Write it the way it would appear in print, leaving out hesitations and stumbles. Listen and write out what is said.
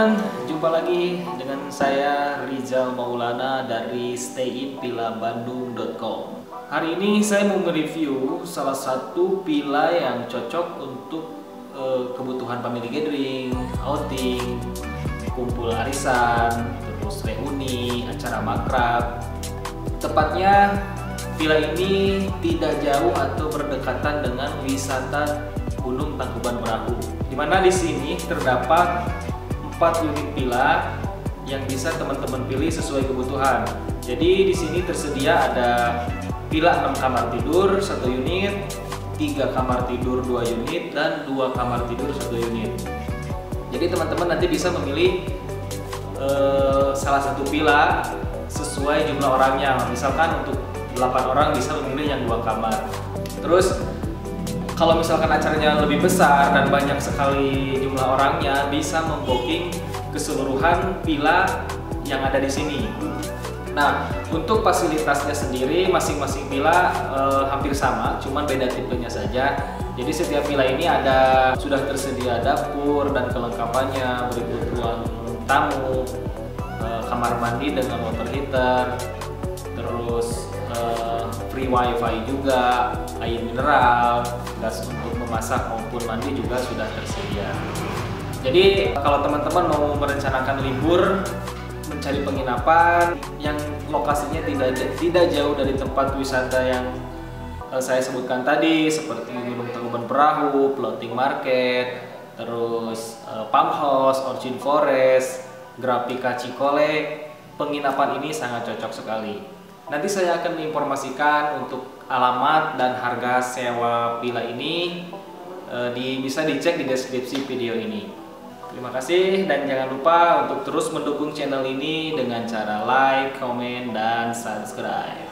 teman-teman, jumpa lagi dengan saya Rizal Maulana dari stayinvillabandung.com. Hari ini saya mau mereview salah satu villa yang cocok untuk kebutuhan family gathering, outing, kumpul arisan, terus reuni, acara makrab. Tepatnya villa ini tidak jauh atau berdekatan dengan wisata Gunung Tangkuban Perahu, di mana di sini terdapat 4 unit villa yang bisa teman-teman pilih sesuai kebutuhan. Jadi di sini tersedia ada villa 6 kamar tidur 1 unit, 3 kamar tidur 2 unit, dan 2 kamar tidur 1 unit. Jadi teman-teman nanti bisa memilih salah satu villa sesuai jumlah orangnya. Misalkan untuk 8 orang bisa memilih yang 2 kamar. Terus kalau misalkan acaranya lebih besar dan banyak sekali jumlah orangnya, bisa membooking keseluruhan villa yang ada di sini. Nah, untuk fasilitasnya sendiri masing-masing villa hampir sama, cuman beda tipenya saja. Jadi setiap villa ini sudah tersedia dapur dan kelengkapannya, berikut ruang tamu, kamar mandi dengan water heater, terus free wifi juga, air mineral, gas untuk memasak maupun mandi juga sudah tersedia. Jadi kalau teman-teman mau merencanakan libur, mencari penginapan yang lokasinya tidak jauh dari tempat wisata yang saya sebutkan tadi, seperti Gunung Tangkuban Perahu, Floating Market, terus Pump House, Orchid Forest, Grafika Cikole, penginapan ini sangat cocok sekali. Nanti saya akan menginformasikan untuk alamat dan harga sewa villa ini, bisa dicek di deskripsi video ini. Terima kasih dan jangan lupa untuk terus mendukung channel ini dengan cara like, komen, dan subscribe.